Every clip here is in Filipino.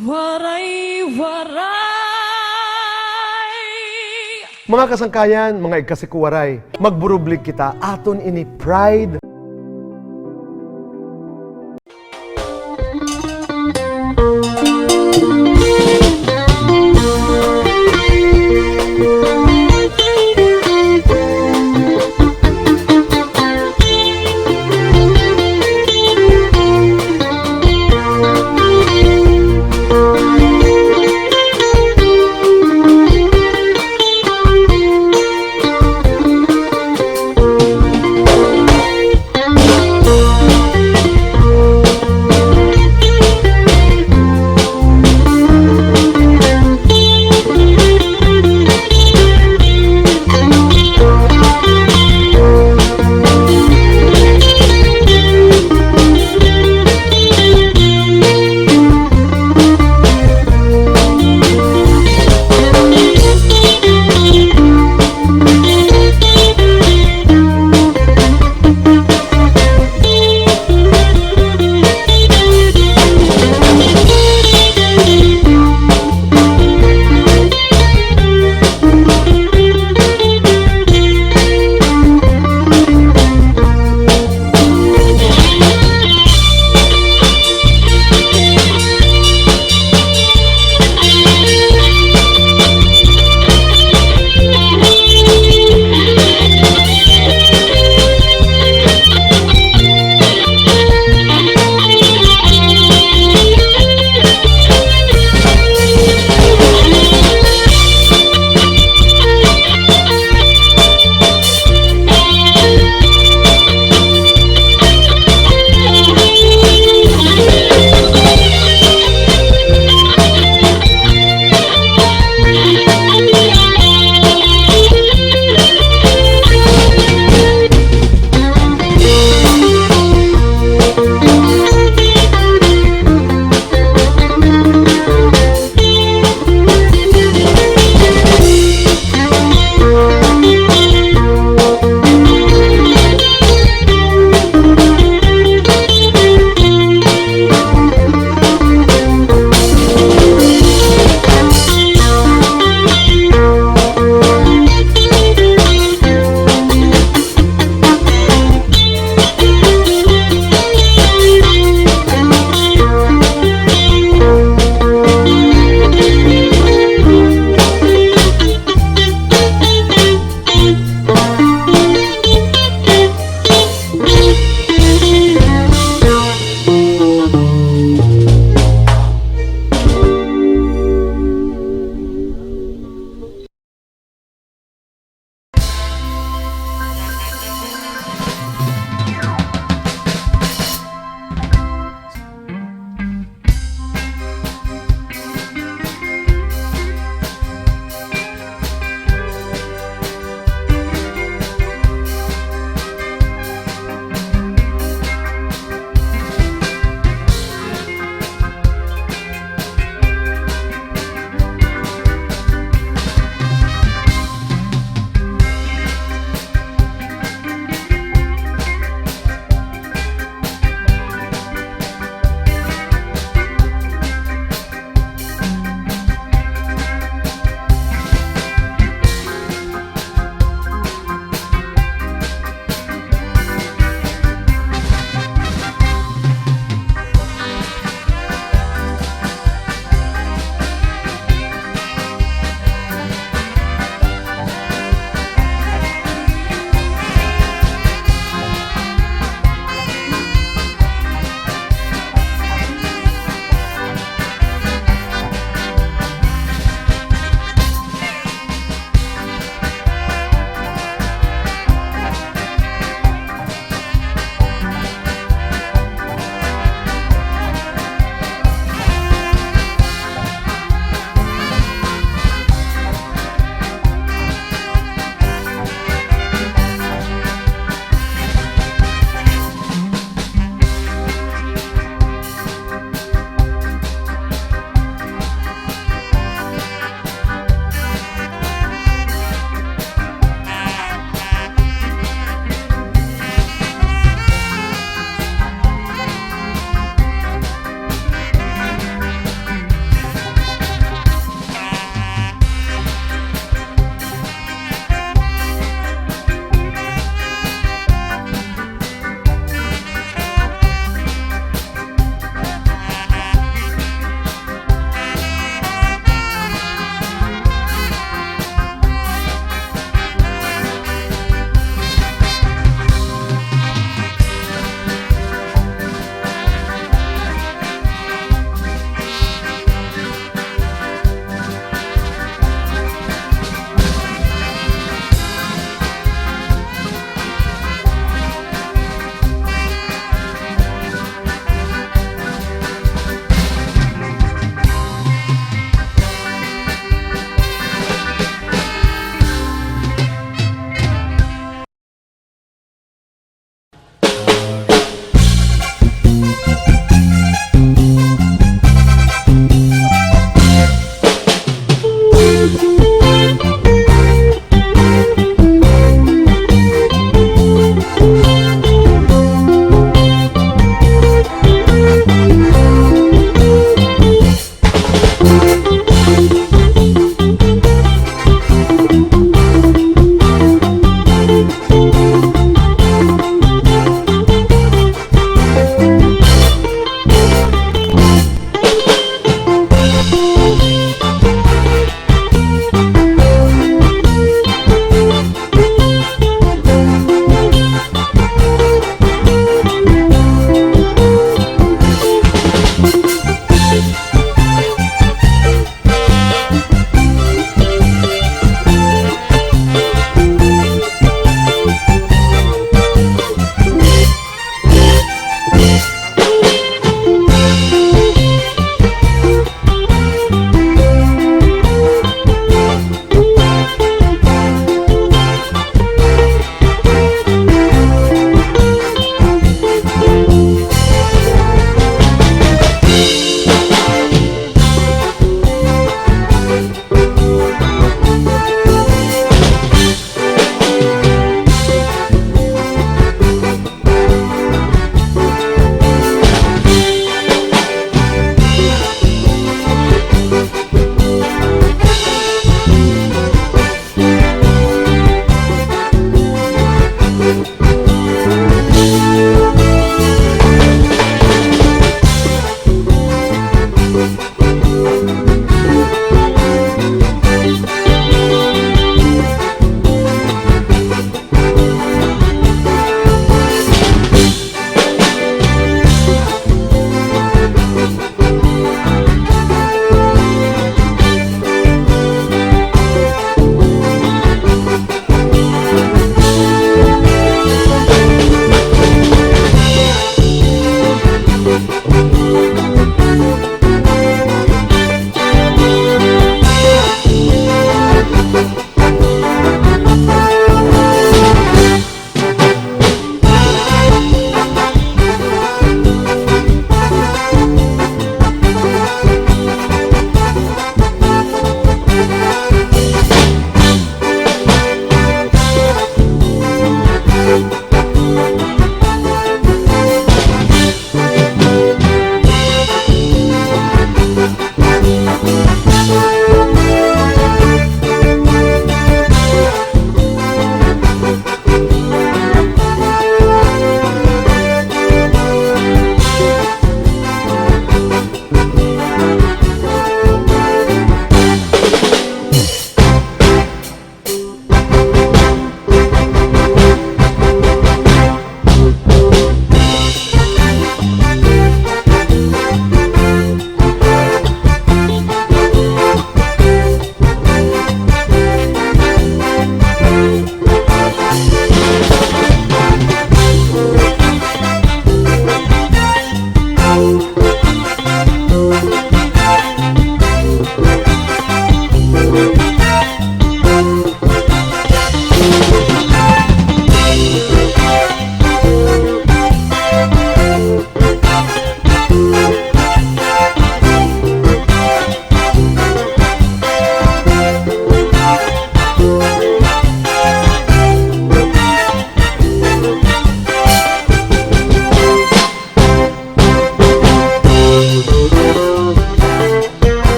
Waray-waray! Mga kasangkayan, mga ikasikuwaray, magburublig kita aton ini pride.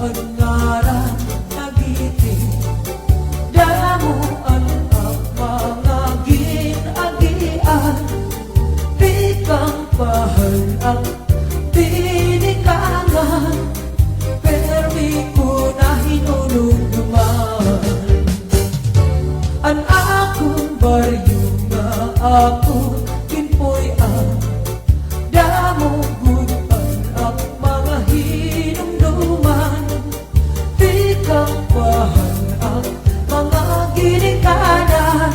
ang ngarang nagiti, damuan ang mga ginagian, di kang pahal ang tinikangan, permi ko na hinulunduman. Ang akong baryo nga ako kinpoy ang damugutan ang mga hinumduman, di kang pahal ang mga ginikanan,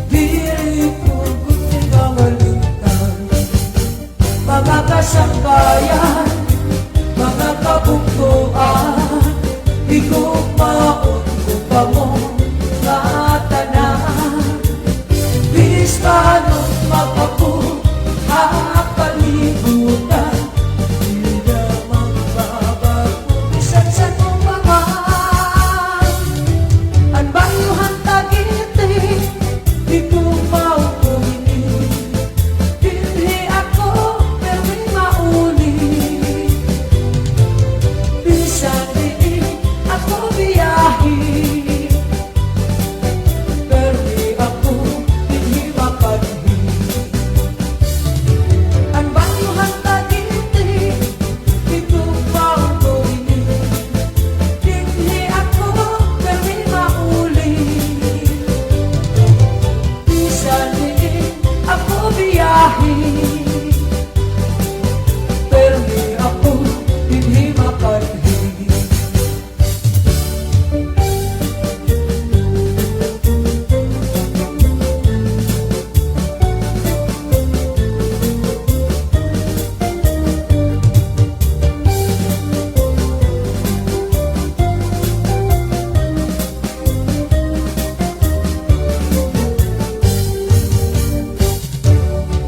diri ko gutin ang aluntan. Mga kasangkayan, mga kabungtuan, higugmaon ko pa mo nga tanan, bilis ka nung makapagkakalibutan, di na magbabago bisan sa nung paman. Ang bayuhan tagiti, di ko mauuli, hindi ako pero mauli, bisan di ako biyahe, pero ako hindi mapadhi. Ang bayuhan tagiti, di ko mauuli, hindi ako pero mauli, bisan di ako biyahe, pero ako hindi mapadhi.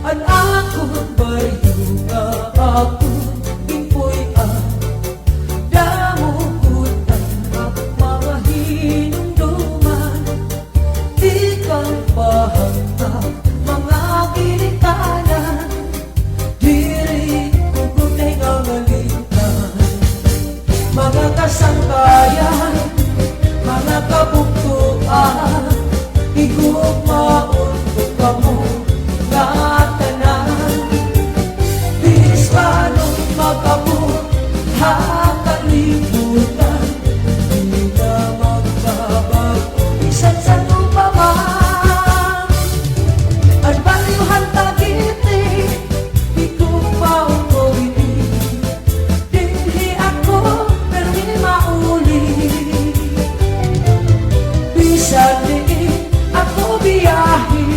Ang akong bayo nga akong impoy ang damugutan ang mga hinumduman, di kang pahangak mga ginikanan, diri ko gunay nga ngalintan. Mga kasangkayan, mga kabuktuan, higugmaon ko pa mo nga tanan, bilis ka nung makapagkakalibutan, di na magbabago bisan sa nung paman. Ang bayuhan tagiti, di ko mauuli, hindi ako pero hindi mauli, bisan di ako biyahe,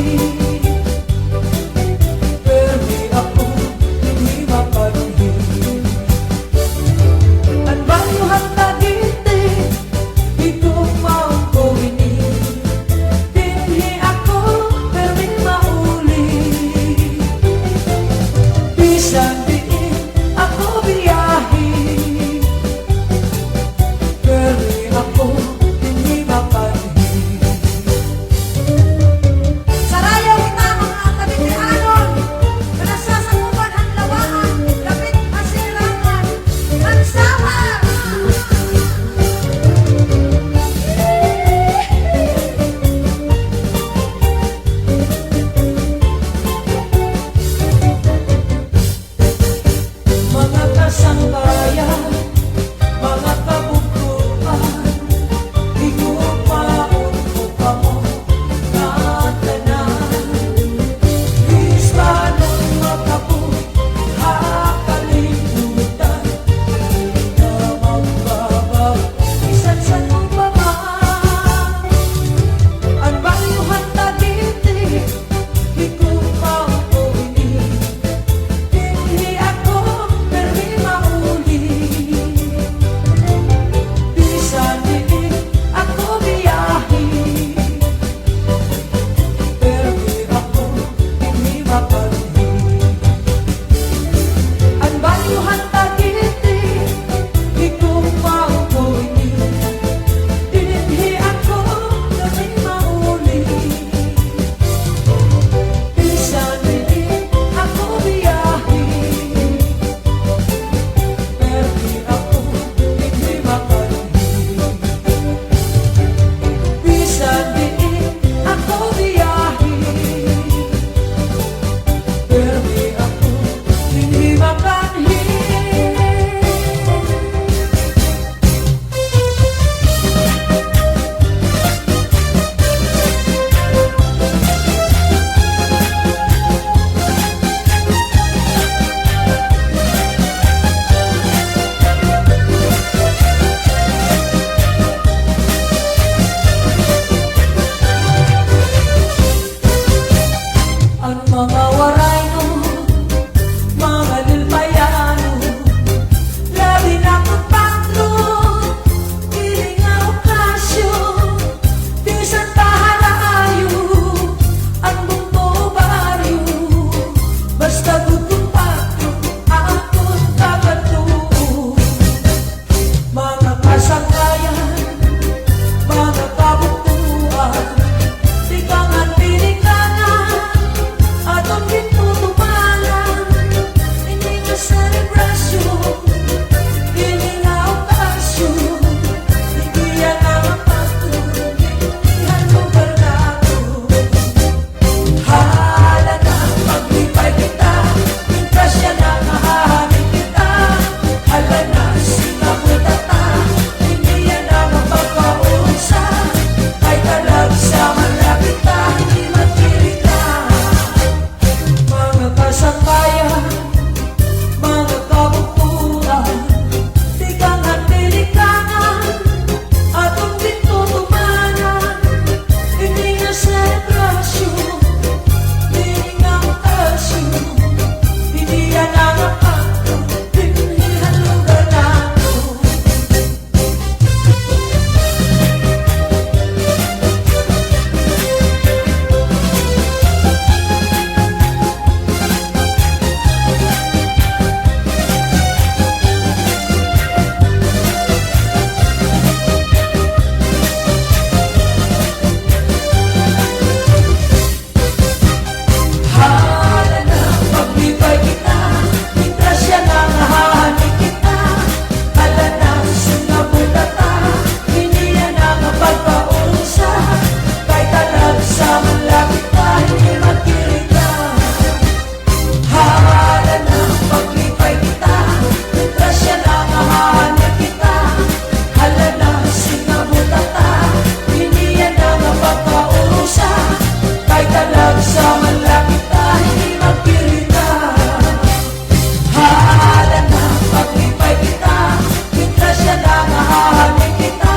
mahahalin kita.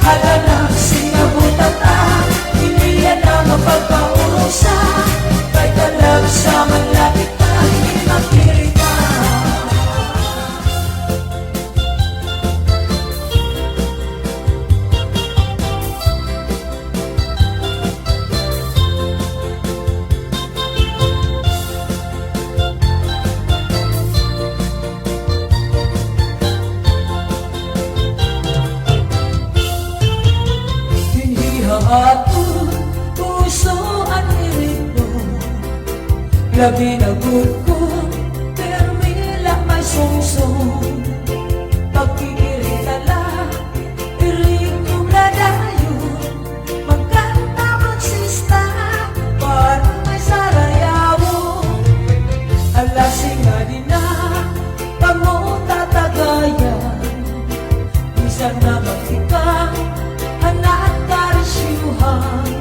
Hala na sinabutata, hindi yan ang mapagkaurusa. Kay talag sa malapit na hindi makirita. Hihahapon, puso at irito. Labi na gulkong, termila may sungsong. Pagkikiritala, iritong ladayo. Magkanta magsista, parang may sarayawo. Alasing nga din na, pamutatagayan. Minsan na magtikang, anak karisyuhan.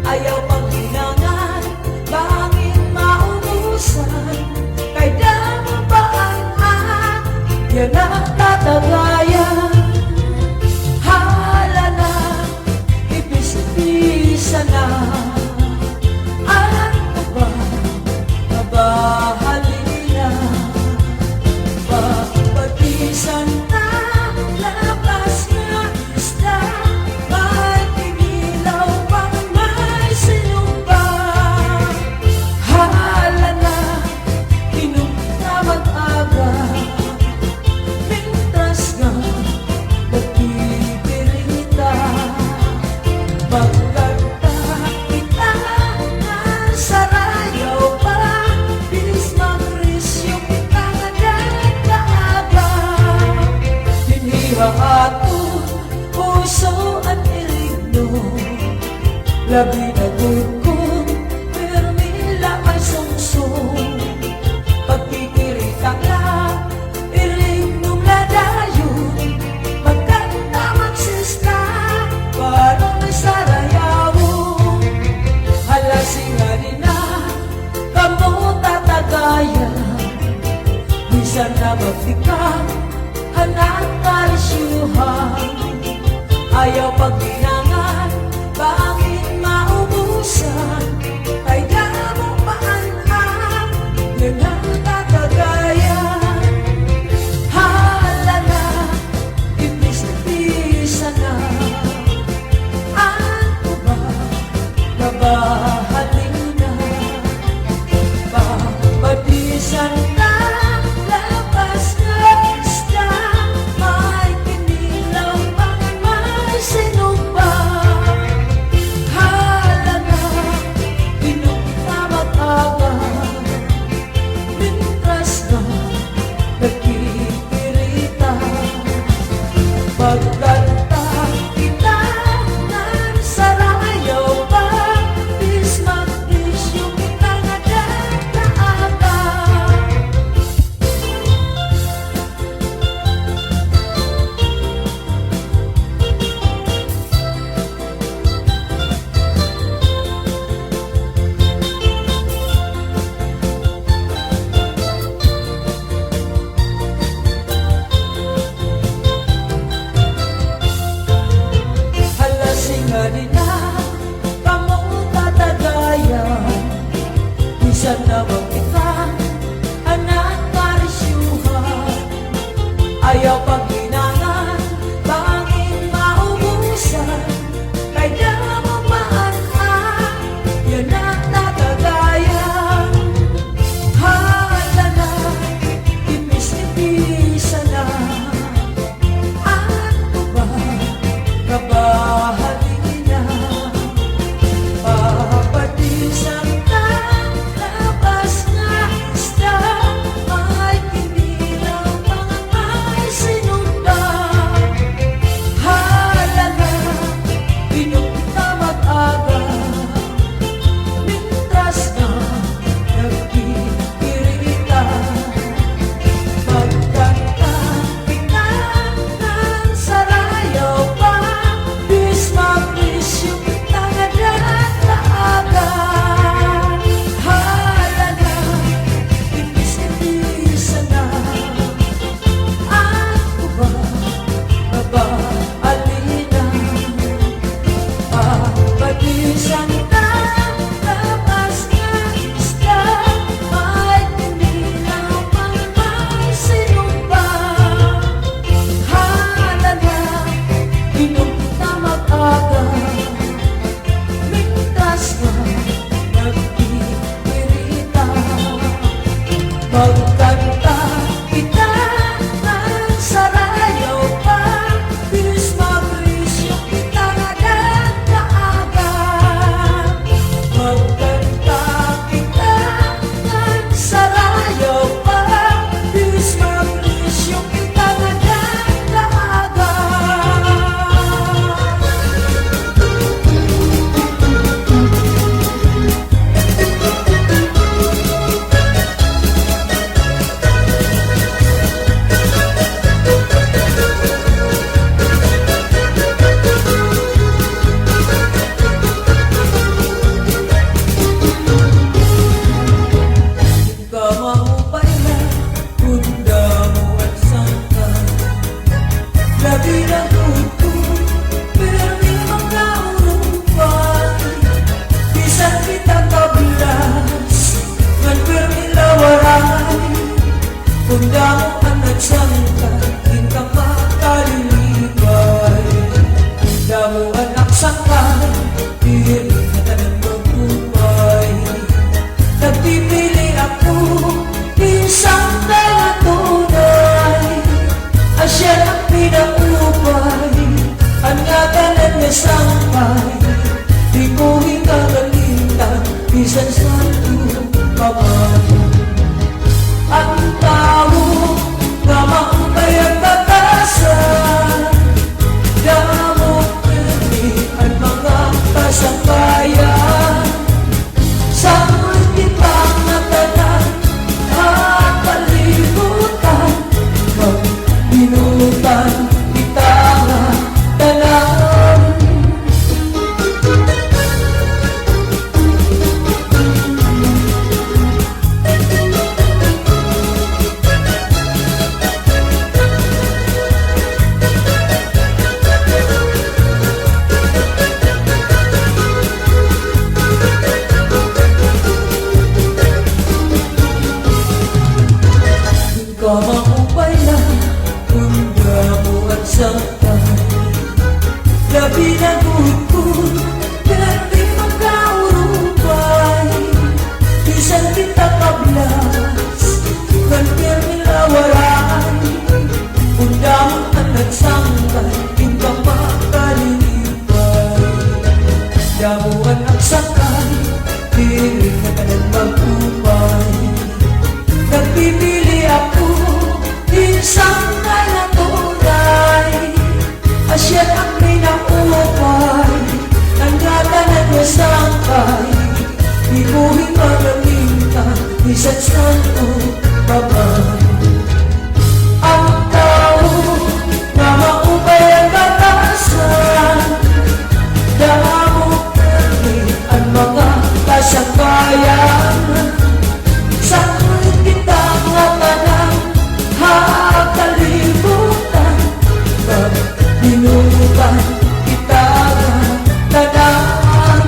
Ayaw paghinangan, bangin maubusan. Kay damo ba ang yan ang tatagayan. Hala na, ipis-ipisa na. Ano ba, mabahalina? Papatisan na, labas na isda. May pinilaw pang may sinumpa. Hala na, inom na mag-aga. Mintras nga, nagpipirita. Magkanta kita na sarayaw pa. Bilis magrisyo kita nga dahil kaaga. Hinihahapon, puso at irigno. Labi na gulkong, permila ay sungsong. Pagkikirita ka, irignong ladayon. Magkanta magsista, parang may sarayawo. Halasing nga rin na, kamo tatagayan. Minsan na magtikang, anak karisyuhan. Ayaw paghinangan, bangin maubusan. Kay damo paan-an, yan ang tatagayan. Hala na, ipis-ipisa na. Ano ba, mabahalin na? Babatisan na, labas na isda. May pinilaw pang may sinumpa. Labi-labi pirmi mga urupay Bisan kita kabilas Ngan pirmi lawaray Kunda mo ang nagsangka Kita makalilibay Kunda mo ang nagsangkay Pirmi na tanang magpupay Nagpipili ako Isang na tunay Asya ang pinaupay Ang ngatanan niya sampay Di ko hingagalintan Bisan sa tumaman Ang tao na maupay ang batasan Damok pirmi ang mga kasabayan Sa multipang natanan at kalimutan Magbinutan kita nga tanan Kamaupay na Kunda mo at saktan Labi na gugod Pirmi magkaurupay Bisan kita kablas Kan pirmi lawaray Kunda mo at nagsangkay Kita makalilipay Damuan ang sakay Piring na kanan magpupay Nagpipili ako Isang na tunay Asya ang pinaupay Ang ngatanan niya sangkay Di ko hingagalintan Bisan sa tumaman Ang tao na maupay ang batasan Damok pirmi ang mga kasangkayan Sa kita nga tanang hakalimutan Magbinutan kita nga tanan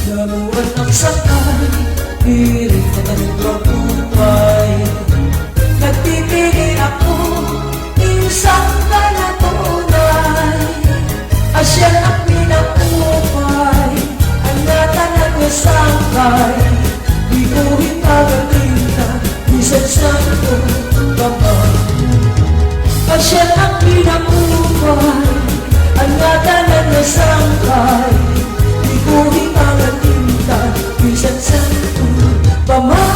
Damuan ang sakay Piring na tanong magpupay Nagpipili ako Isang na tunay Asya ang pinaupay Ang natanan niya sangkay Di ko hingagalintan Bisan sa tumaman Asya ang pinaupay Ang natanan niya sangkay Di ko hingagalintan Bisan sa tumaman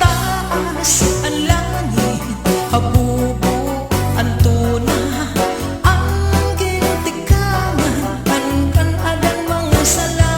Taas ang langit, habubo ang tuna Ang gintikangan, kan adan mga sala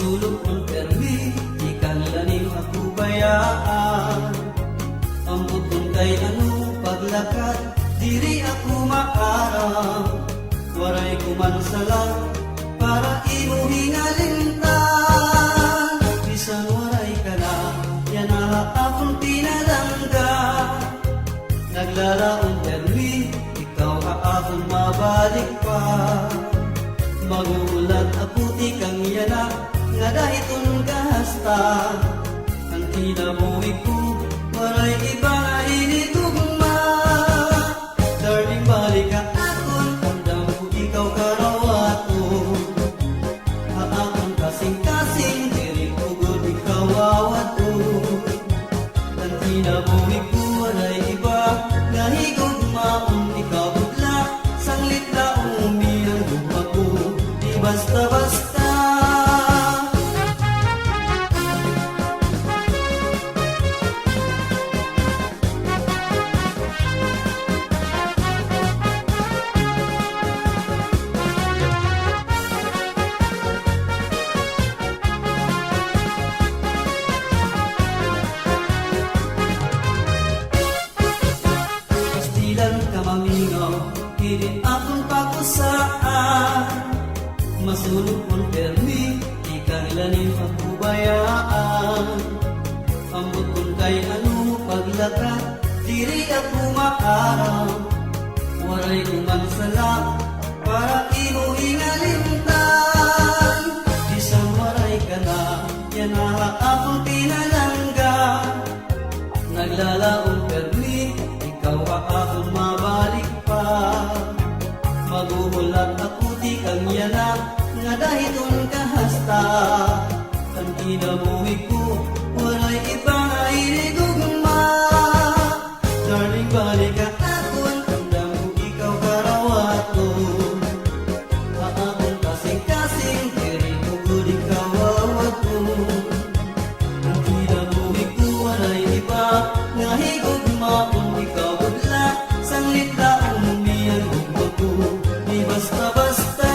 Masulog ang permi, di kalanin ako bayaan. Ang butong kay ano paglakad, diri ako maarang. Waray kumansala, para imo hingalintan. Bisan waray ka na, yan na akong pinalangga. Naglaraong permi, ikaw akong mabalik pa. Magulat ako ikang yana, nga dahiton kahasta. Ang tinabuhi ko, waray iba nga initugma. Darling, balik ka akon, andam ko ikaw karawaton. Haakon kasing-kasing, diri ko gud ikaw awaton. Ang tinabuhi ko, waray iba nga higugmaon. Ikaw butla, sanglit na umiyang lumago. Di basta-basta. Pastilan ka mamingaw, kini akong pakusaan. Masulog kong permi, di kailanin pagkubayaan. Ambot kong kay ano paglakad, diri ako maarang. Waray kumansala, para imo hingalintan. Isang waray ka na, yan na akong pinalangga. Naglalaong permi, ikaw akong mabalik pa. Maguhulat ako di kang yana, nga dahiton kahasta. Ang kinabuhi ko, waray iba nga inigugma. Darling, balik ka akon, andam ko ikaw karawaton. Haakon kasing-kasing, diri ko gud ikaw awaton. Ang kinabuhi ko, waray iba nga higugmaon. Ikaw budla, sanglit na umiyang ugma ko. Di basta-basta.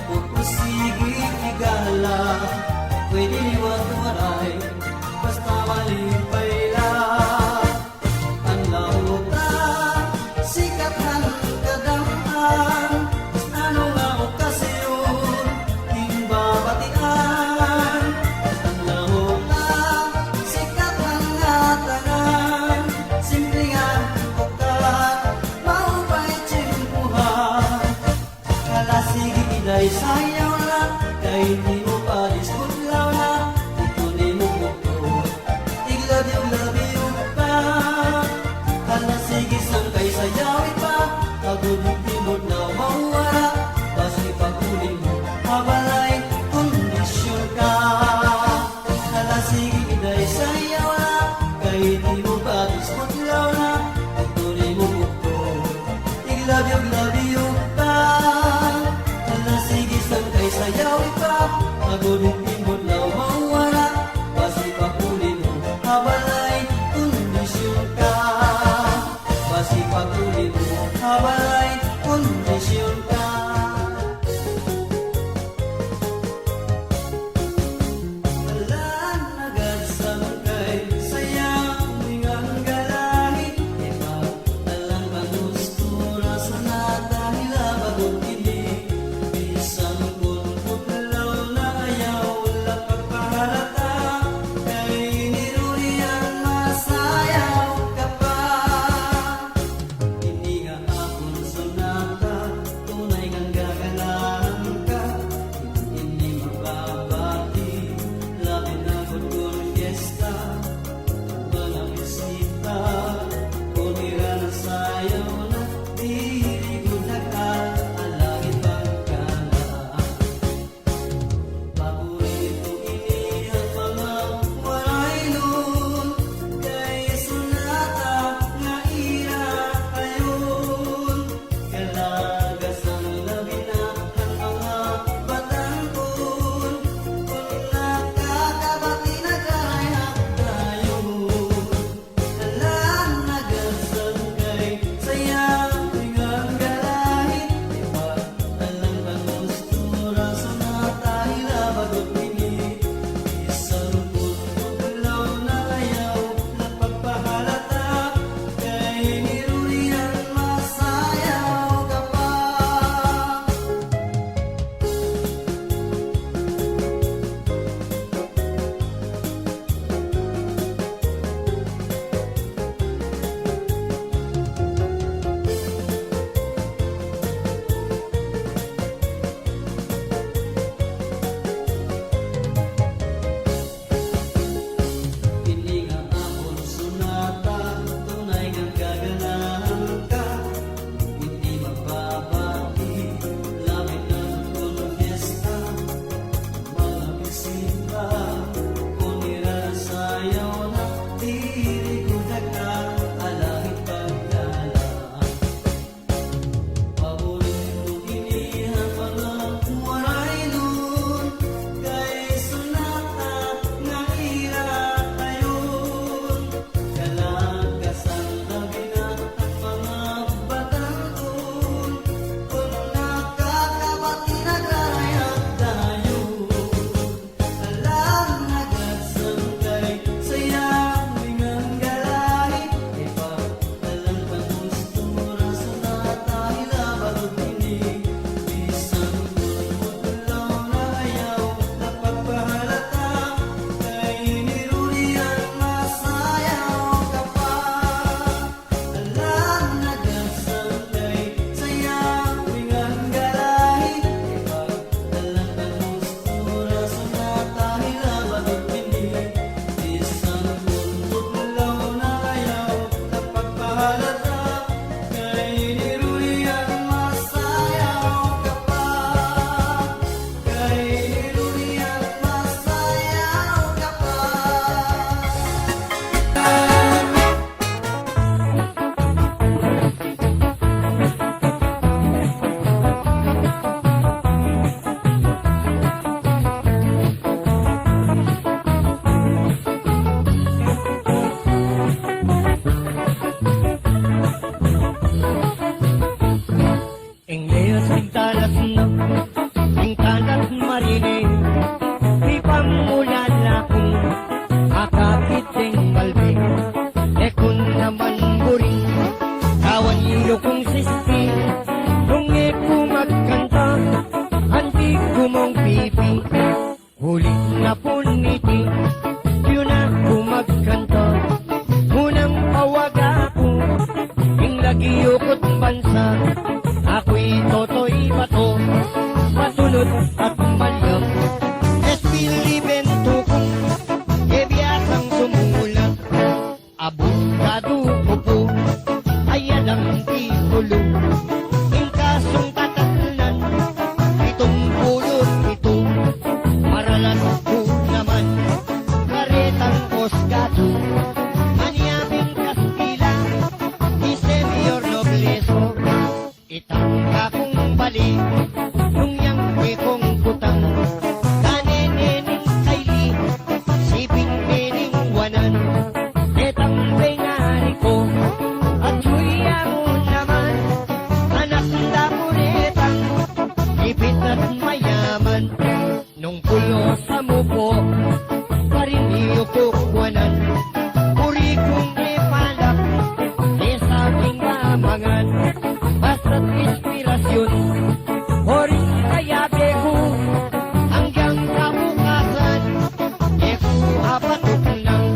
Sige igala, pwede wag-waray, basta malipay lang. Ang lauta, sikat ng kadamhan, ano nga okasyon, himbabatian. Ang lauta, sikat ng ngatanan, simple nga ukat, maupay tsimpuhan. Kala sige iday sayaw na, kay di mo pa disbutlaw na, ito di mo bukod, love you pa. Kala sige sang kay sayawin pa, pagod yung timod na mawala, basi pagkunin mo, habalay, kondisyon ka. Kala sige iday sayaw na, kay di mo pa disbutlaw na, ito di mo bukod, love you pa. Sige sang kay sayaw pa, pagod yung timod na mawala, basi pakunin mo, habalay, kondisyon ka. Basi pakunin mo, habalay, kondisyon ka. Alam agad sang kay sayaw, mingang galahi, iba talang gusto na sana dahil abagod ini. Isang pulpulaw na ayaw Huli na puniti, yun na kumagkanta. Unang pawag ako, yung lagiyokot bansa. Ako'y toto'y bato, matulot at malyam. Espilibento kong ebiyasang sumulat. Abogado ko po, ayan ang titulo. Yung kasong tatatnan, itong pulot ito. Maralan ko naman, karetang Osgado. Manyabing Kastila, ni Senyor Nobleso. Itangka kong bali, nung yang kong kutang. Kanenening kaili, siping nening wanan. Etang bengari ko, at suya mo naman. Anak na kuretang, ipit at mayaman. Nung pulo sa mupo, pariniyo ko kuwanan. Puri kong ipalak, sa aking mamangan. Basta't inspirasyon, oring kayabe ko. Hanggang kabukasan, eko apatok lang.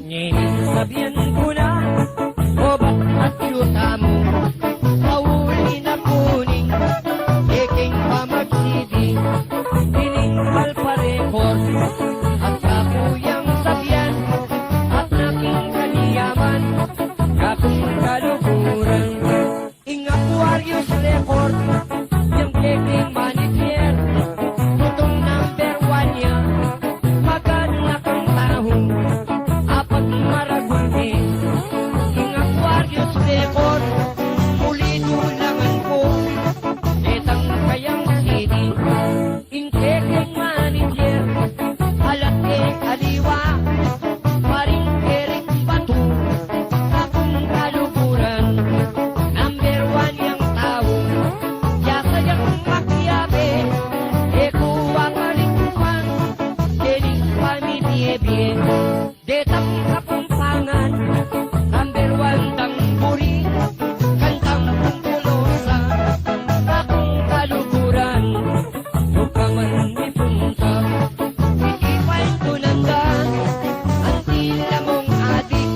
Ngayon sabihan ko na, obat at yuta mo. Pauli na kuning, eking pamagsidi. Tiningkal pa record, at kakuyang sabihan. At naking kaniyaman, kakong kalukuran. Ing Aquarius record, yung keking manager. Tutong number 1 niya, maganak ang taho. Apat maragulti, ing Aquarius record. Muli dulangan ko, etang kayang city. Ing keking manager, alat aliwa. Paring Eric Batu, akong kalukuran. Number 1 yang tao, yasa yang makiyabe. Eko ang alikuan, dening pamitiebe. Detang kapampangan, number 1 tang puri. Kantang pungkulosa, akong kalukuran. Tukaman ipunta, ikipan tunanda. Ang tila mong adik,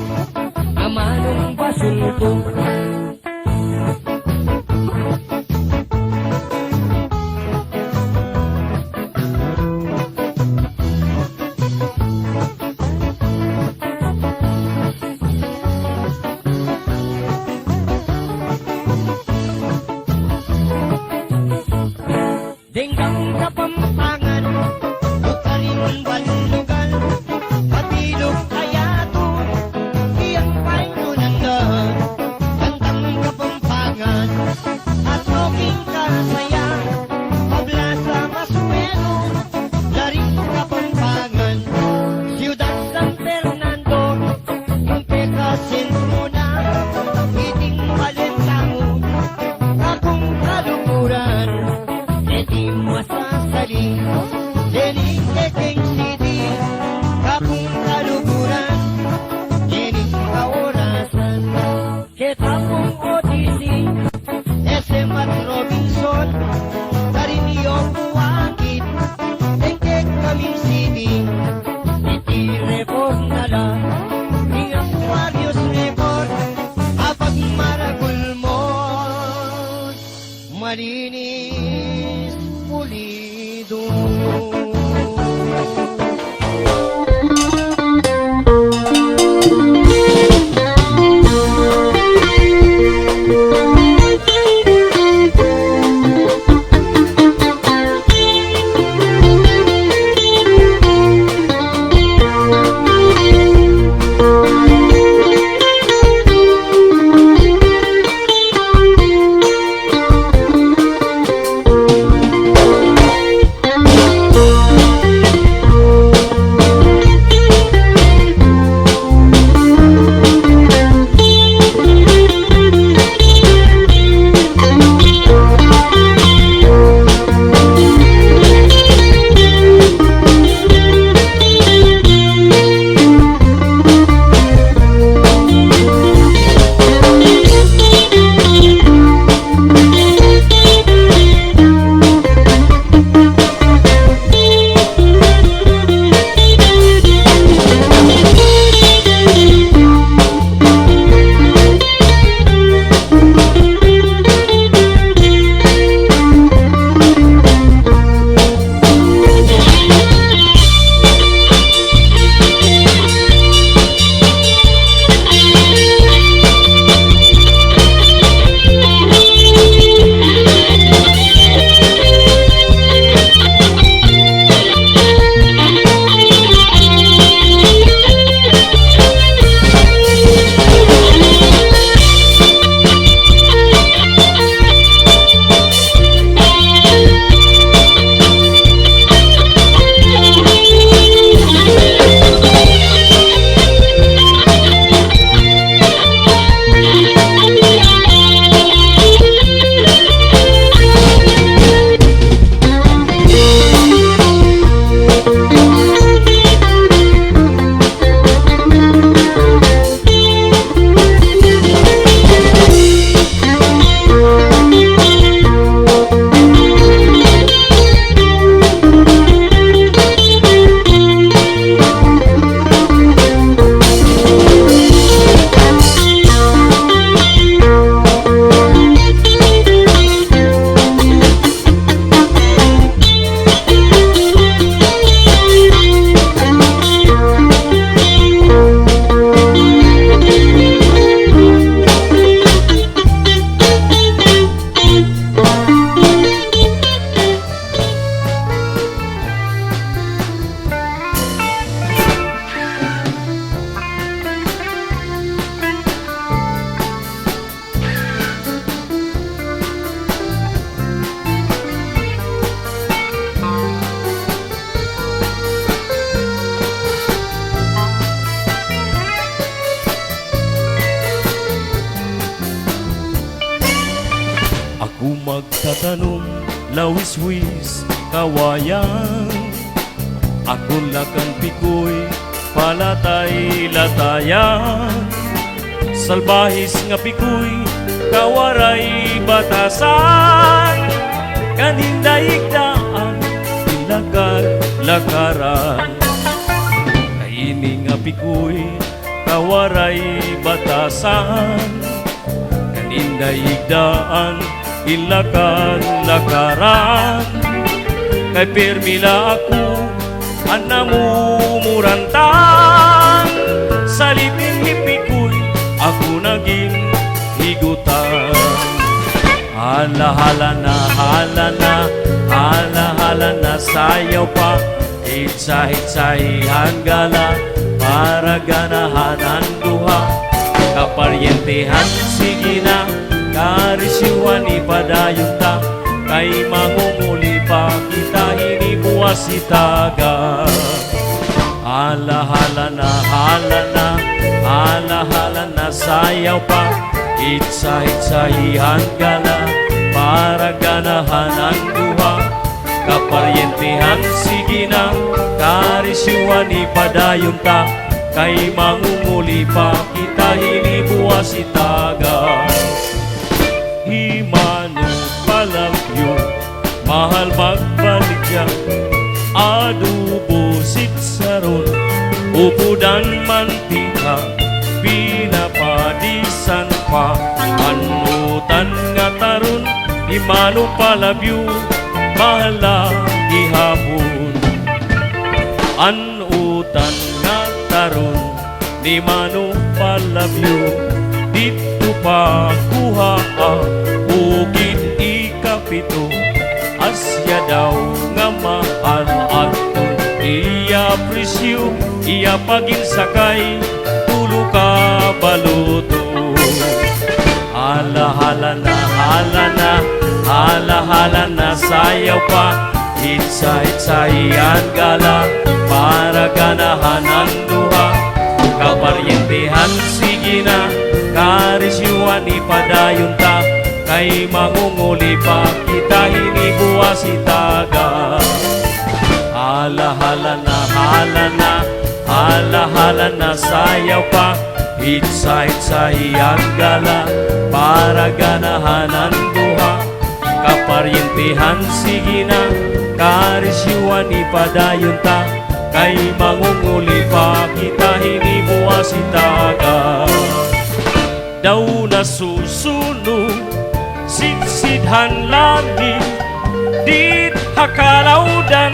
amanong basulto. Denggang kapampangan, bukaring banlugan, patilog kayato, iyang painunanda. Kantang kapampangan, at loking kasaya, pablasa masuelo, laring kapampangan. Ciudad San Fernando, yung peka sentro na, iting malentamo, akong kalukuran. Di masasali, dening keking city, kapong kalukuran, dening kaorasan. Ketapong OTC, SM at Robinson, Tarinio Buwakit, Tengkek kaming city, iti record na lang, ing Aquarius record, apag maragul mo, malinis, pulido. tanom, lawis-wis, kawayan. Akon lakan pikoy, palatay-latayan. Salbahis nga pikoy, kawaray batasan. Kanindaigdaan, ilagad-lakaran. Kaini nga pikoy, kawaray batasan. Kanindaigdaan, ilagad-lakaran. Kay permila ako, anamumurantan. Sa lipin-lipikoy, ako naging higutan. Hala-hala na, hala-hala na, sayaw pa, hitsa-hitsahihan gala, para ganahan ang duha. Kaparyentehan, sige na, karisyuan ipadayon ta, kay mangunguli pa kita, hinibuwas itaga. Hala-hala na, hala-hala na, sayaw pa, hitsa-hitsahihan gala, para ganahan ang duha. Kaparyentehan, sige na, karisyuan ipadayon ta, kay mangunguli pa kita, hinibuwas itaga. Himano palagyo, mahal magbalik yan, adubo sitsaron, upudan mantika, pinapadisan pa, anutan nga taron, himano palabyo, mahal lagi hapon. Anutan nga taron, himano palabyo, dito pa kuha bukid ikapito, asya daw nga mahal aton, iya presyo, iya paginsakay, tulo ka baluto. Hala-hala na, sayaw pa, hitsa-hitsahihan gala, para ganahan ang duha. Kaparyentehan, sige na, karisyuan ipadayon ta, kay mangunguli pa kita, hinibuwas itaga. Hala-hala na, sayaw pa, hitsa-hitsahihan gala, para ganahan ang duha. Kaparyentehan, sige na, karisyuan ipadayon ta, kay mangunguli pa kita, hinibuwas itaga. Daw nasusunod, sidsidhan lani, dit hakalawdan,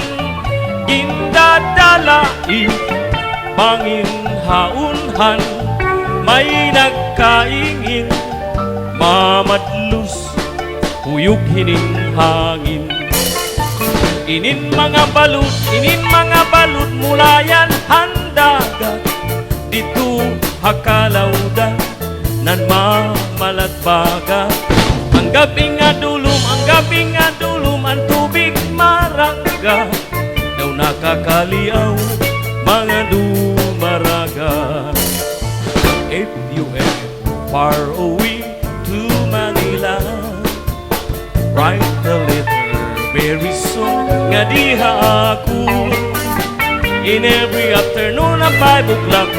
gindadalai, panginhaunhan, may nagkaingin, mamadlus, huyog hining hangin. Inin mga balut mulayan handagat, dito hakalawdan, nan mamalatbaga. Ang gabing nga dulum, ang tubig marangga, daw nakakaliaw, mga dumaraga. If you ever far away to Manila, write the letter very soon, nga diha ako. In every afternoon at 5 o'clock,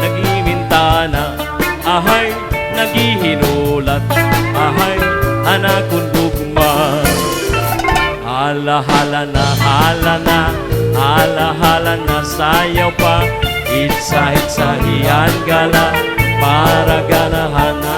nag-imintana, ahay, naghihinulat, ahay, hanakon gugma. Hala-hala na, sayaw pa, hitsa-hitsahihan gala, para ganahan na.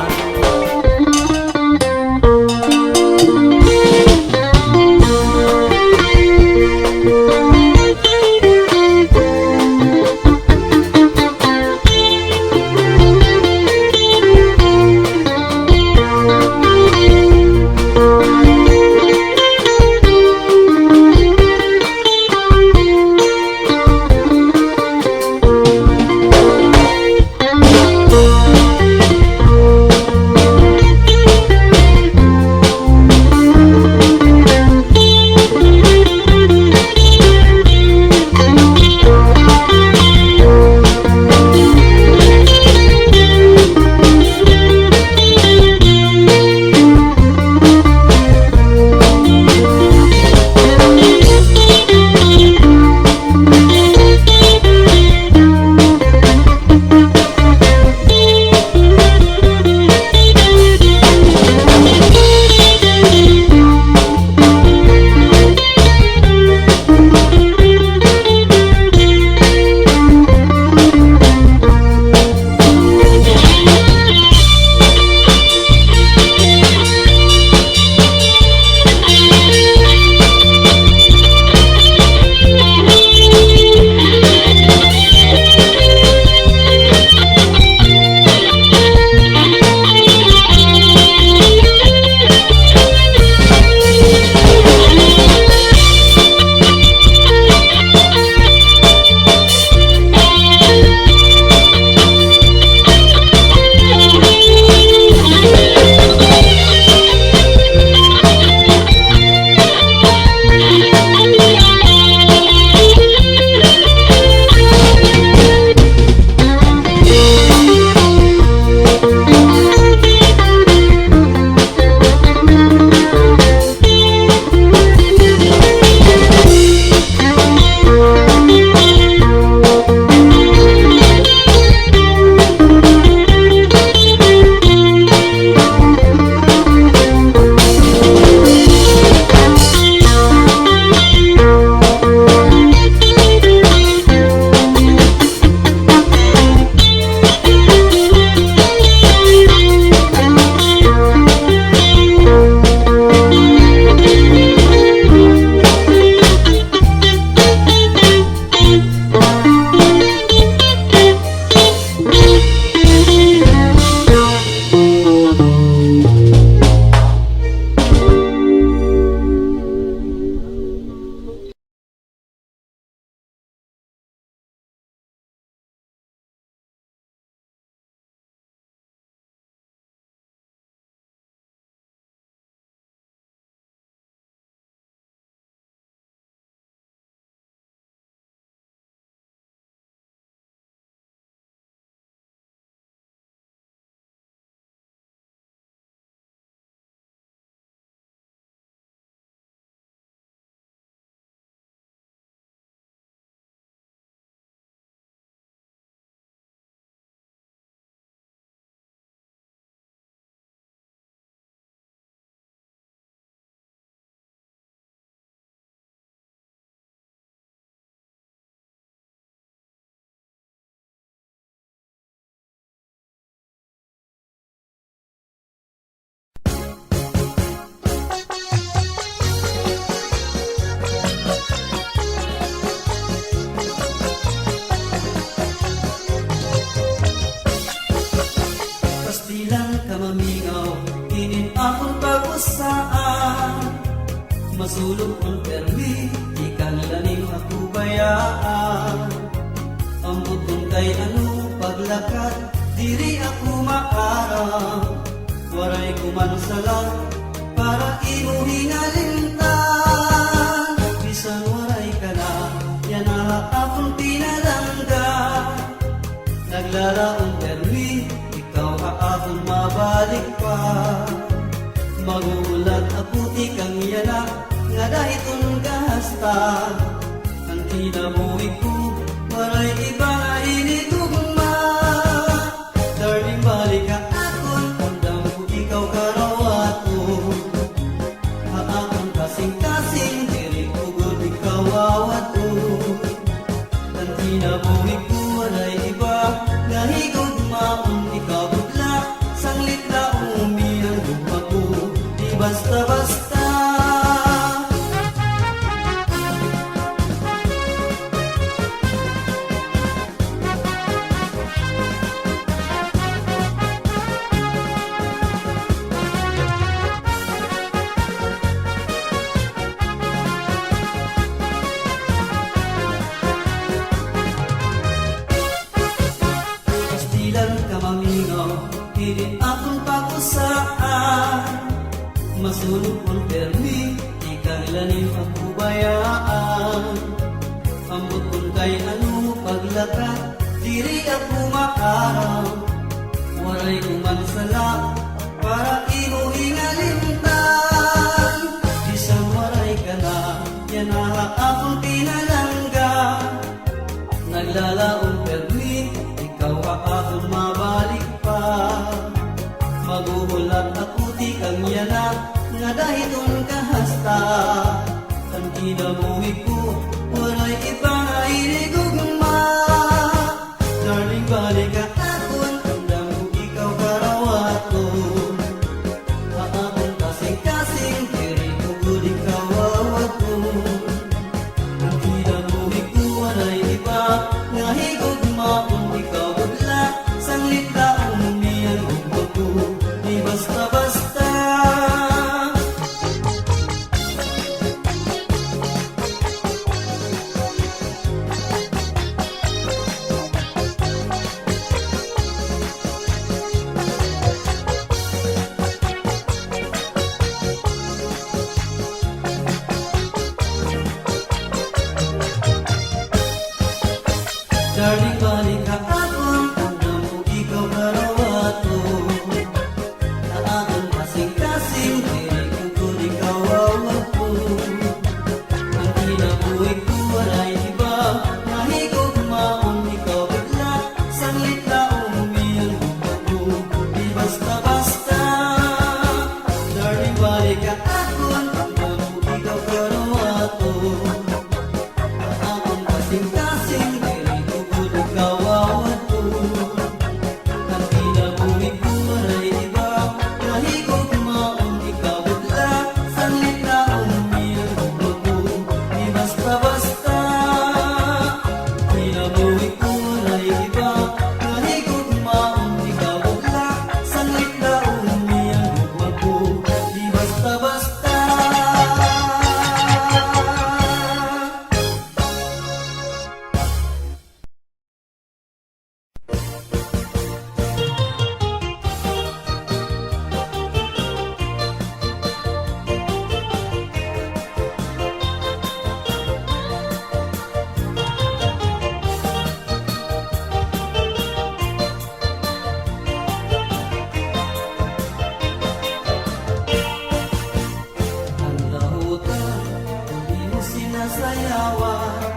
Masulog ang permi, di kanilaning ako bayaan. Ang butong kay ano paglakad, diri ako maarang. Waray kumansalan, para imo hingalintan. Bisan waray ka na, yan akong pinalangga. Naglalaong permi, ikaw akong mabalik pa. Magulat ako ikang yanak, nga dahitong gahasta. Ang kinabuhi ko, waray iba nga initugma. Darling, balik ka akon, undang ko ikaw karawato. Haakon kasing-kasing, diri ko gud ikaw awato. Ang kinabuhi ko, waray iba nga higugmaon, ikaw butla, sanglit na umiyang lupa ko. Di basta-basta. Pastilan ka mamingaw, hindi akong pakusaan. Masulog ang permi, di kanilanin ako bayaan. Ambot kung kay ano paglakad, diri ako maarang. Waray kumansala, para imo hingalintan. Bisang waray ka na, yan akong pinalangga. Naglalaong permi, ikaw akong mabalik pa. Maguhulat ako di kang yanak, nga dahitong kahasta. Ang kinabuhi ko, walay iba nga inigugma. Darling, balik ka akon, undang ko ikaw karawato. Haakon kasing-kasing, diri ko gud ikaw awato. Ang kinabuhi ko, walay iba nga higugmaon, ikaw butla, sanglit na umiyang lupa ko. Di basta-basta. Darling, balik ka akon, undang ko ikaw karawato. Haakon kasing-kasing, diri ko gud ikaw awato. Ang kinabuhi ko, walay iba, mahigugmaon, ikaw bigla, sanglit na umiyang lupa ko. Di basta-basta. Darling, balik ka akon, undang ko ikaw karawato. Haakon kasing-kasing, diri ko gud ikaw awato. Ang kinabuhi ko, walay iba, nahigugmaon, ikaw bigla, sanglit na umiyang lupa ko. Di basta-basta. Kinabuhi ko, walay iba, nahigugmaon, ikaw bigla, sanglit na umiyang lupa ko. Di basta-basta. Ang lahutan, hindi mo sinasayawan.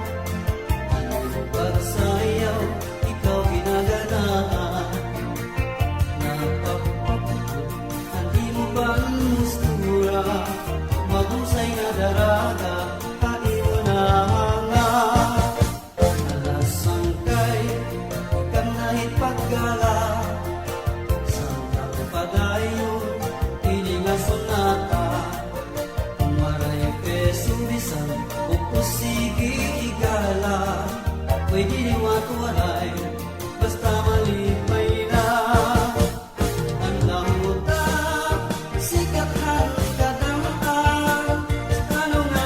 Ang pagsayaw, ikaw ginaganaan. Napapapagod, hindi mo ba ang mustura? Mahusay na daraga, kain mo na hanga. Alasang kay, ikang nahit paggala. Sa padayon, piling nga sonata. Maray peso bisan, upusigi igala. Pwede di matuwalay, basta malipay na. Ang lahutan, sikat ang kadamtaan. Ano nga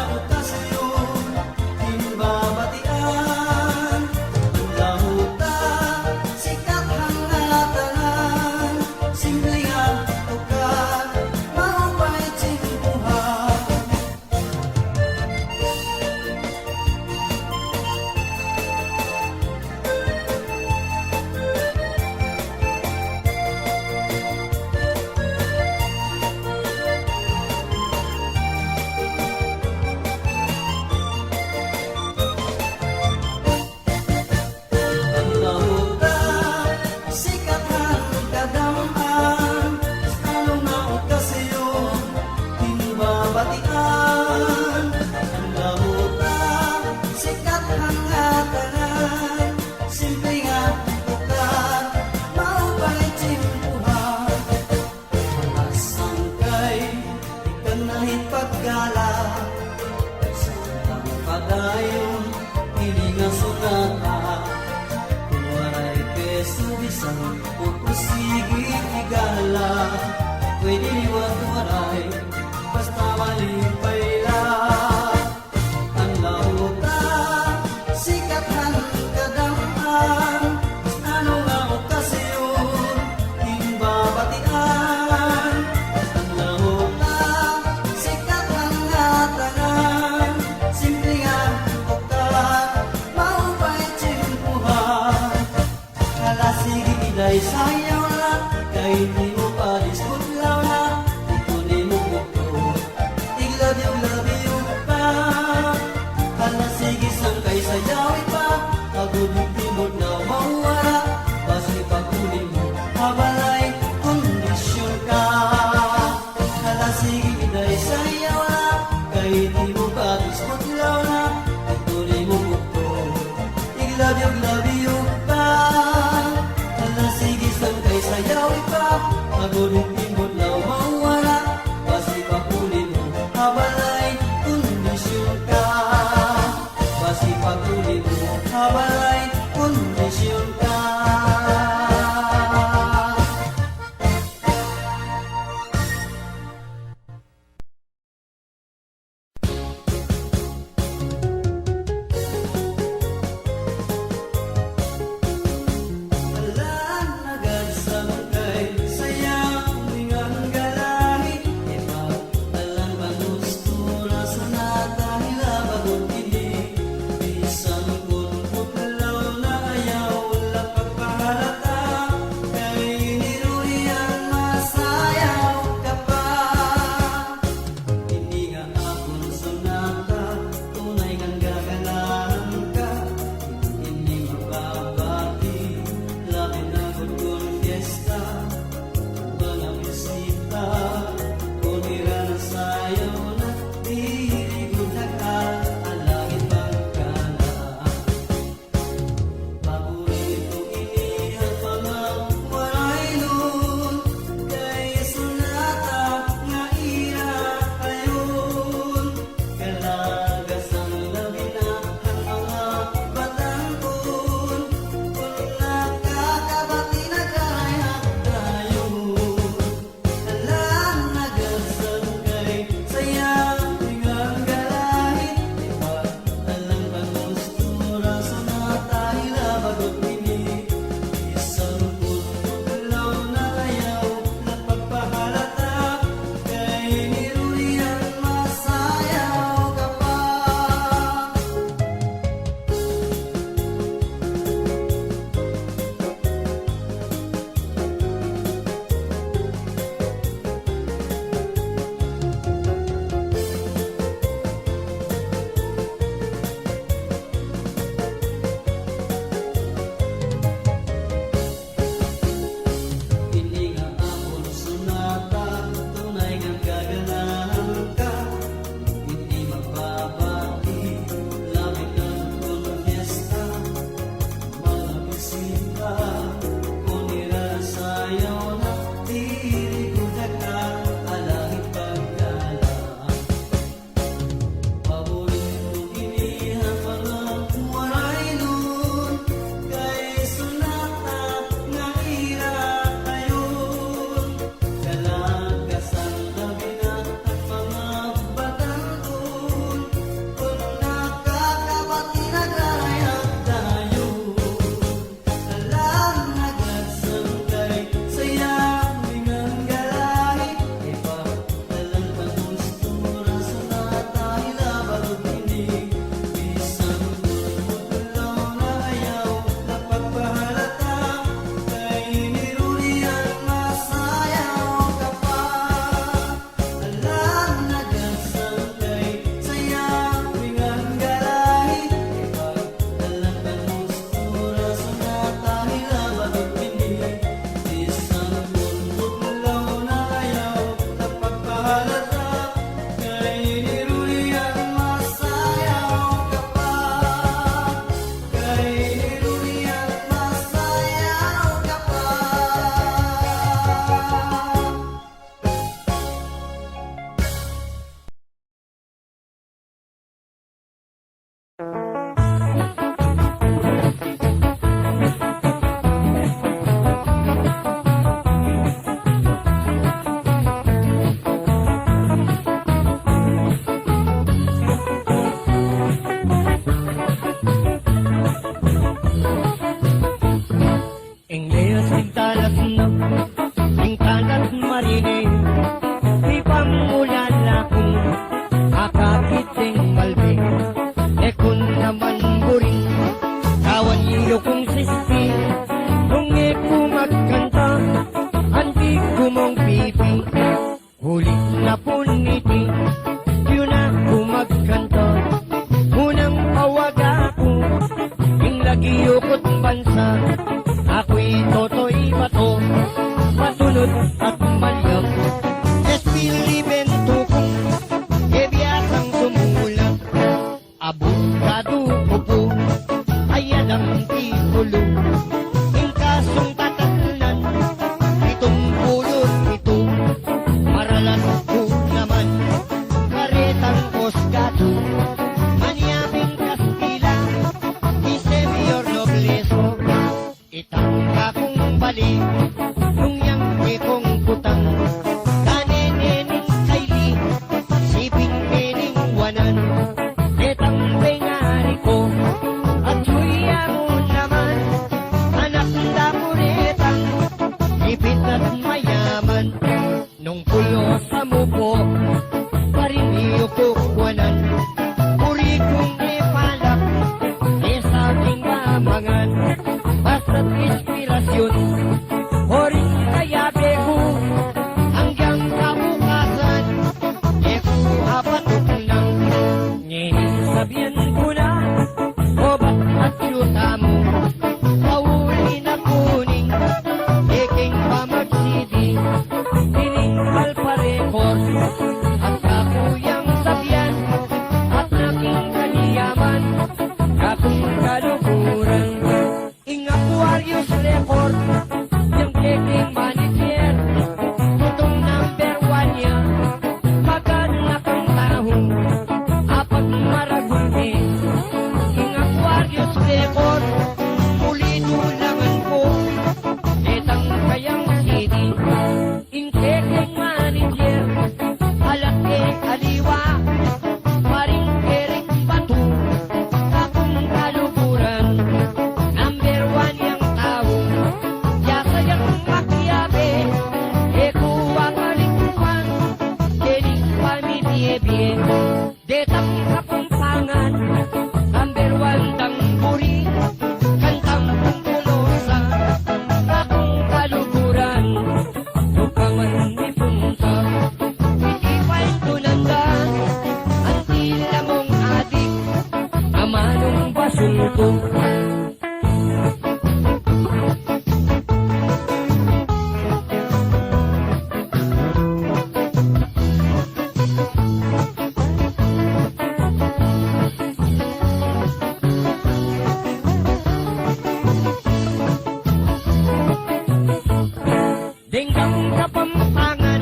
hangatanan simple nga bukan maupay timpuhan alasang kay ikan nahit paggala sundang padayon hindi nga sunata kung waray peso bisang pupusigi igala pwede liwat waray basta malimpay lang ang lauta sikat han kadamhan ano nga okasyon himbabatian ang lauta sikat han ngatanan simple nga okat maupay timpuhan kala sige iday sayaw na kay di mo pa diskutlaw na ito di mo bukto love you pa kala sige sang kay sayaw pa agudong timod na mawara basi pagkunin mo habalay kondisyon ka kala sige iday sayaw na kay di mo pa diskutlaw na ito di mo bukto love you pa kala sige sang kay sayaw pa agudong timod na mawara basi pagkunin mo habalay kondisyon ka basi pagkunin mo habalay kondisyon ka Alan nagadsang kay sayaw mingang galahi iba alang bagusto na sanata nila bago kini bisan kun putla inyo kong sisti. Nung ko magkanta, antig ko mong pipi. Huli na puniti, yun na ko magkanta. Unang pawag ako, yung lagi yukot bansa. Ako'y toto'y bato, matunod at malyap. Espilibento ko, ebiyasang sumulang. Abogado ko po, ayan ang titulo. Ang kasong tataklan, itong pulot ito. Maralan ko naman, karetang Osgado. Manyabing Kastila, Isemior Nobleso. Itangka kong bali, nung yang ikong putang. Kanenening kaili, siping mening wanan. Etang bengari ko, at suya mo naman. Anak na kuretang, ipit at mayaman. Nung puyo sa mupo, pariniyo ko kuwanan. Puri kong ipalak, esabing mamangan. Basta't inspirasyon, oring kayabe ko. Hanggang kabukasan, hapatok ng sabihan ko na, obat at syuta mo. Pauli na kuning, eking pamagsidi. Tining alparekor, at kakuyang sabihan, at naking kaliyaman, kakong kalukuran. Ing Aquarius record, yung eking manager, tutong number 1 niya, maganak ang tahong, apat maragulti. Ing Aquarius record, pulido langan ko, etang kayang city. Ing eking manager, alak aliwa, paring Eric Batu, akong kalukuran. Number 1 yang tao, yasa yang makiyabe, eko ang alikuan, dening pamitiebe, detang kapampangan, number 1 tang puri, kantang pungkulosa, akong kalukuran, tukaman ni punta, hindi pa tunanda, ang tila mong adik, amanong basulto. Denggang kapampangan,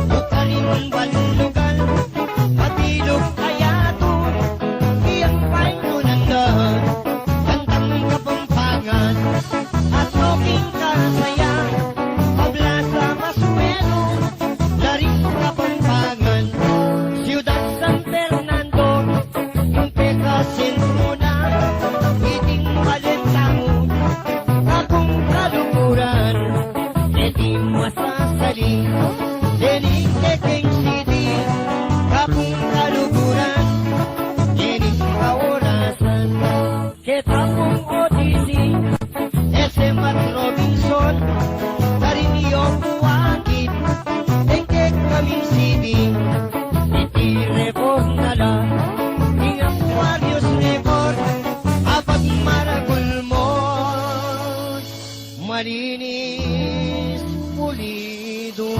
bukarin banlugan, matilog kayato, iyang painunandahan, kantang kapampangan, at loking kasaya, pablasa masuelo, laring kapampangan, Ciudad San Fernando, yung peka sentro na, iting malentangon, akong kalukuran. Di masasali, dening eking city, kapung kaluguran, dening kaorasan, ketapong OTC, SM at Robinson, Carinio Buwakit, engkek kaming city, iti record na lang, ing Aquarius record, apat maragul mo, malinis, pulido.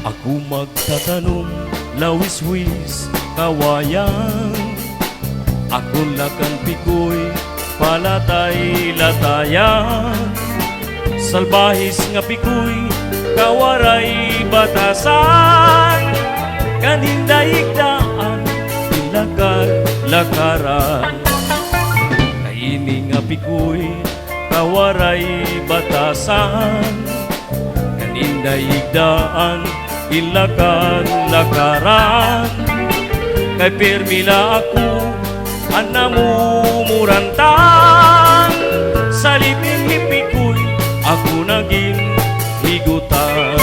Ako magtatanong, lawis-wis, kawayan. Ako lakan pikoy, palatay-latayan. Salbahis nga pikoy, kawaray batasan. Kanindaigdaan, ilakar-lakaran. Kaini nga pikoy, kawaray batasan. Kanindaigdaan, ilakar-lakaran. Kay permila ako, anamumurantan. Sa liping-lipikoy, ako naging higutan.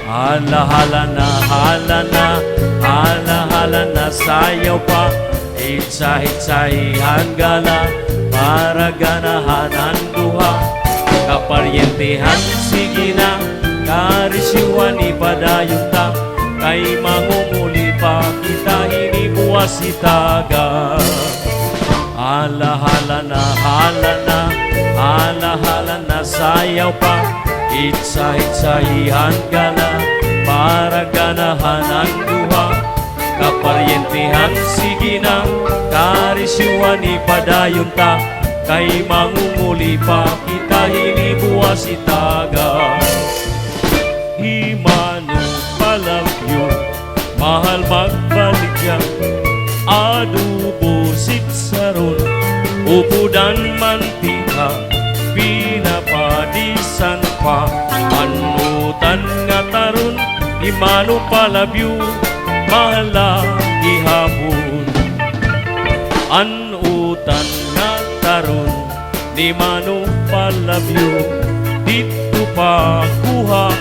Hala-hala na, hala na, hala-hala na, sayaw pa. Hitsa-hitsahihan gala, para ganahan ang duha. Kaparyentehan, sige na, karisyuhan ipadayon ta. Kay mangumuli pa kita, hinibuwas itaga. Hala-hala na, hala na, hala-hala na, sayaw pa. Hitsa-hitsahihan gala, para ganahan ang duha. Kaparyentehan, sige na, karisyuhan ipadayon ta. Kay mangumuli pa kita, hinibuwas itaga. Himano palagyo, mahal magbalik yan. Adubo sitsaron, upudan mantika, pinapadisan pa. Anutan nga taron, himano palabyo, mahal ihapon. Anutan nga taron, ni mano palabyo, dito pa kuha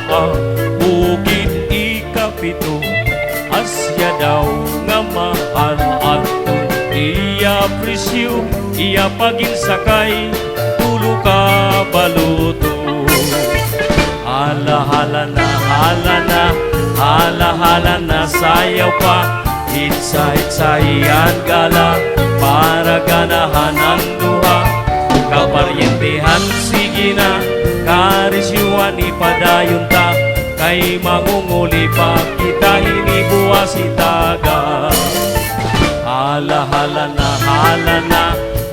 bukid ikapito. Asya daw nga mahal aton, iya presyo, iya paginsakay, tulo ka baluto. Hala-hala na, hala na, hala-hala na, sayaw pa. Hitsa-hitsahihan gala, para ganahan ang duha. Kaparyentehan, sige na, karisyuhan ipadayon ta. Kay mangunguli pa kita, hinibuwas itaga. Hala-hala na, hala na,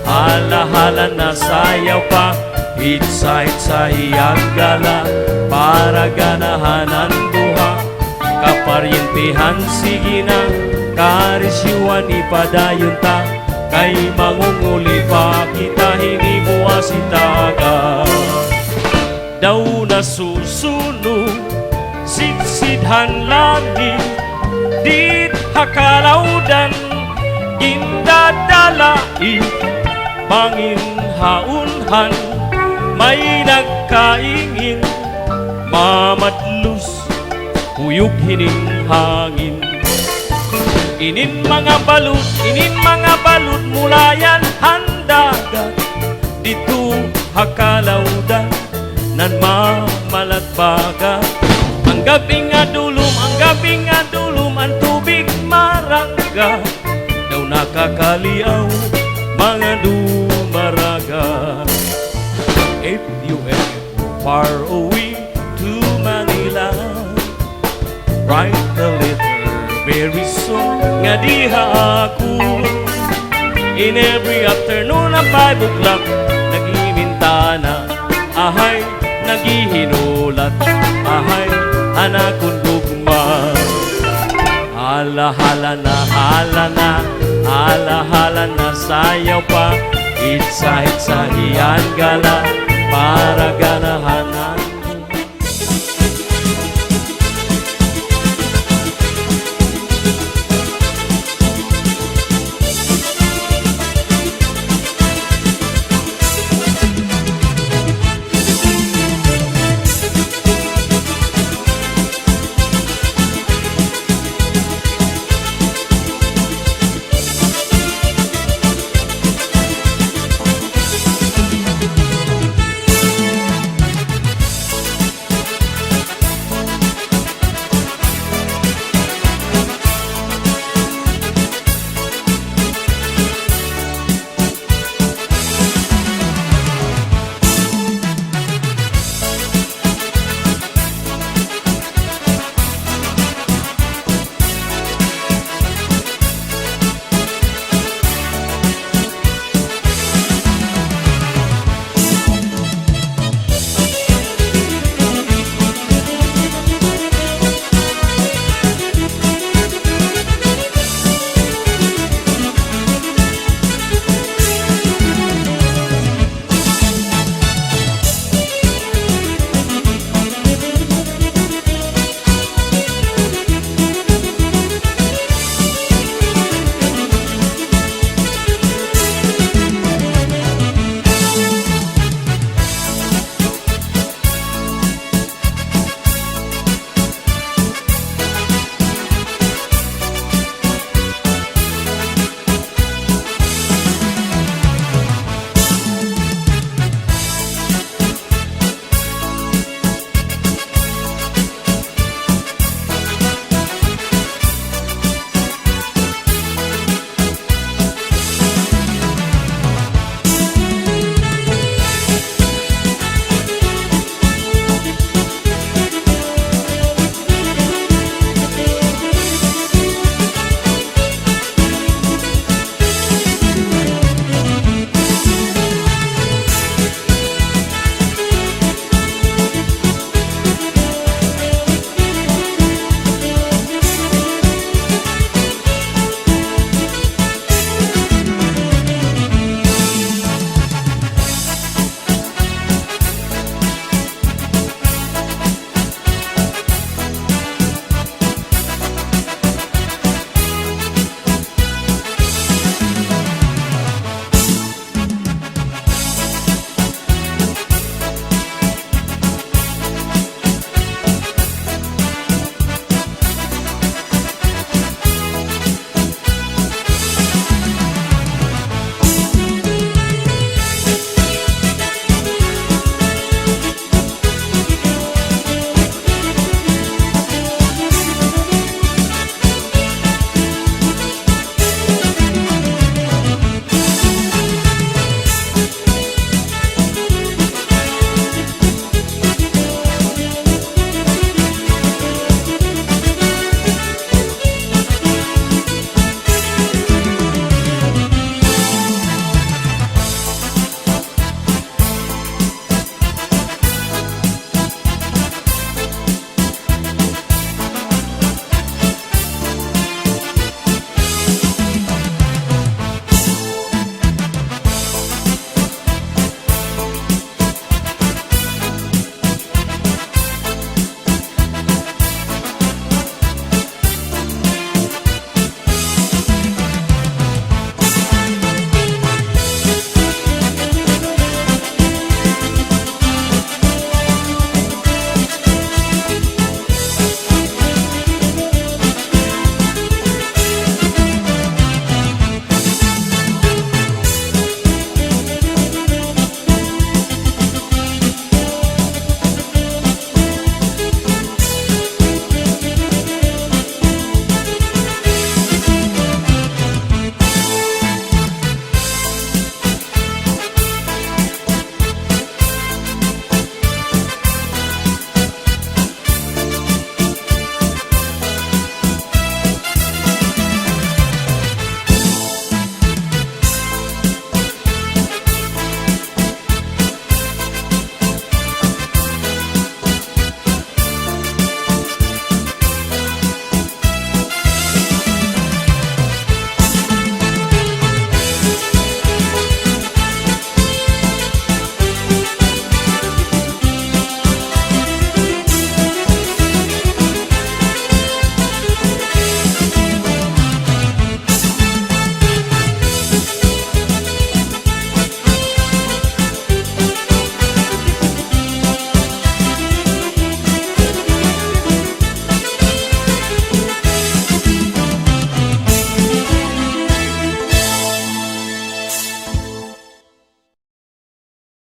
hala-hala na, sayaw pa. Hitsa-hitsahihan gala, para ganahan ang duha. Kaparyentehan, sige na, karisyuhan ipadayon ta. Kay mangunguli pa kita, hinibuwas itaga. Daw nasusunog, sidsidhan langit, dit hakalawdan Indadalain Manginhaunhan May nagkaingin Mamadlus Huyog hining hangin Inin mga balut mulayan handagat Dito hakalawdan nan mamalatbaga Ang gabing nga dulum ang tubig marangga Daw nakakaliaw mga dumaraga If you ever far away to Manila Write the letter very soon nga diha ako In every afternoon at 5 o'clock Nagimintana Ahay, nagihinulat Ahay, anakon gugma Alahala na sayaw pa Itsa-itsa iyan gala Para ganahan